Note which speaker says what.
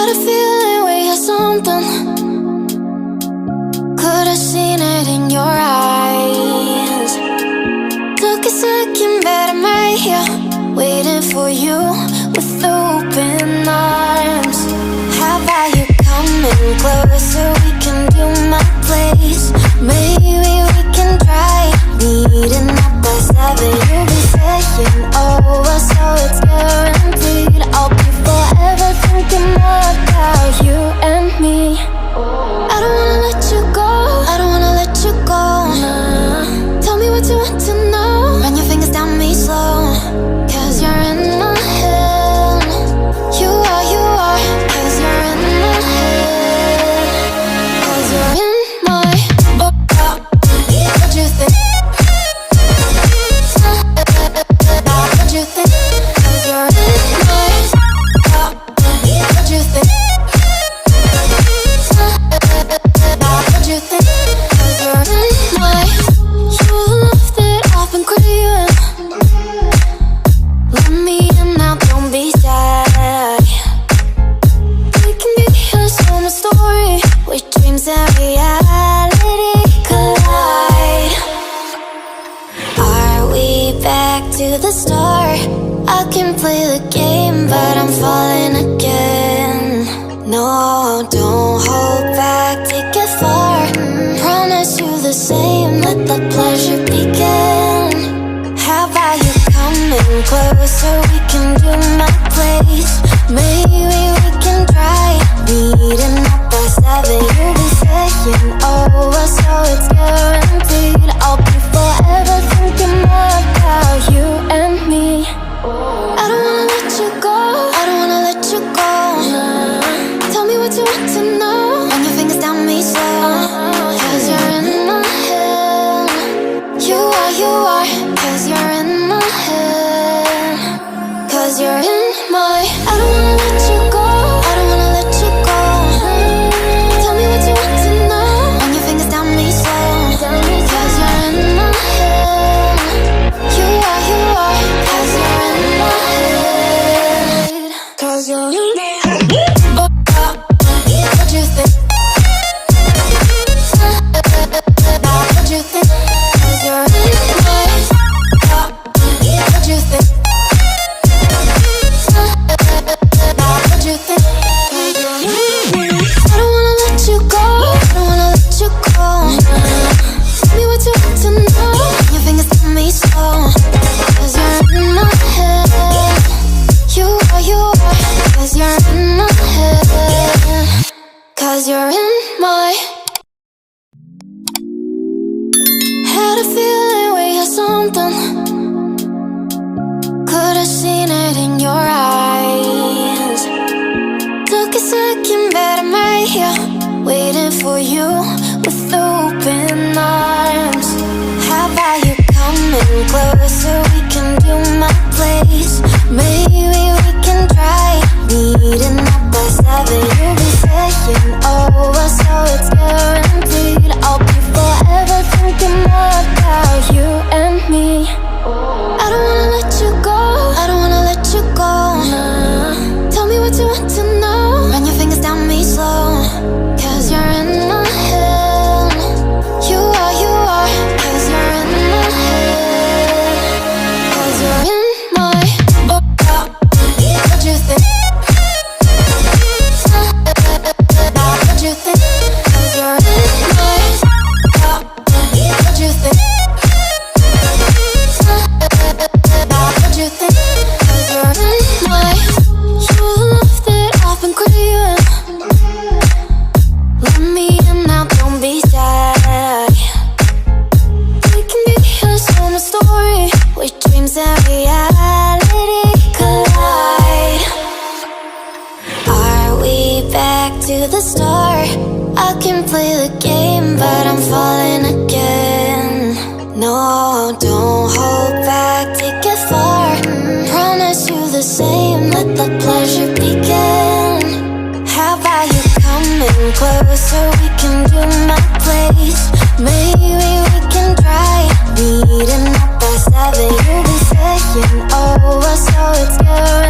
Speaker 1: Had a feeling we had something. Could've seen it in your eyes. Took a second, but I'm right here, waiting for you with open arms. How about you coming closer? We can do my place. Maybe we can try meeting up by 7. You'll be saying over, so it's guaranteed. I'll be forever thinking more about you and me. I don't wanna let you go, I don't wanna let you go. Tell me what you want to know. Run your fingers down me slow, 'cause you're in my head. You are, 'cause you're in my head. 'Cause you're in my what you think? What you think? 'Cause you're in my what you think? What you think? 'Cause you're in my you love that I've been craving. Let me in now, don't be shy. We can be a summer story with dreams and reality collide. Are we back to the start? I can play the game, but I'm falling again. No, don't hold back, take it far. Promise you the same, let the pleasure begin. How about you coming closer? We can do my place. Maybe we can try meeting up by 7. You'll be saying over, so it's guaranteed. I'll be forever thinking more about you and me. I don't wanna let you go, I don't wanna let you go. Tell me what you want to know. Run your fingers down me slow, 'cause you're in my head. You are, 'cause you're in my head. 'Cause you're in my I don't wanna let you go, I don't wanna let you go. Tell me what you want to know. Run your fingers down me slow, 'cause you're in my head. You are, 'cause you're in my head. 'Cause you're in my head. What you think? What you think? 'Cause you're in my what you think? What you think? 'Cause you're in my I don't wanna let you go, I don't wanna let you go. Tell me what you want to know. Your fingers on me slow, 'cause you're in my head. You are, 'cause you're in my head. 'Cause you're in my had a feeling we had something. Could've seen it in your eyes. Took a second, but I'm right here, waiting for you with open arms. How about you coming closer? We can do my place. Maybe we can try meeting up by 7. You'll be saying over, so it's guaranteed. I'll be forever thinking more about you and me. I don't wanna let you go, I don't wanna let you go. Tell me what you want to know. Run your fingers down me slow, 'cause you're in my head. You are, 'cause you're in my head. 'Cause you're in my what you think? What you think? 'Cause you're in my what you think? What you think? 'Cause you're in my you love that I've been craving. Let me in now, don't be shy. We can be a summer story with dreams and reality collide. Are we back to the start? I can play the game, but I'm falling again. No, don't hold back, take it far. Promise you the same, let the pleasure begin. How about you coming closer? We can do my place. Maybe we can try meeting up by 7. You'll be saying over, so it's guaranteed.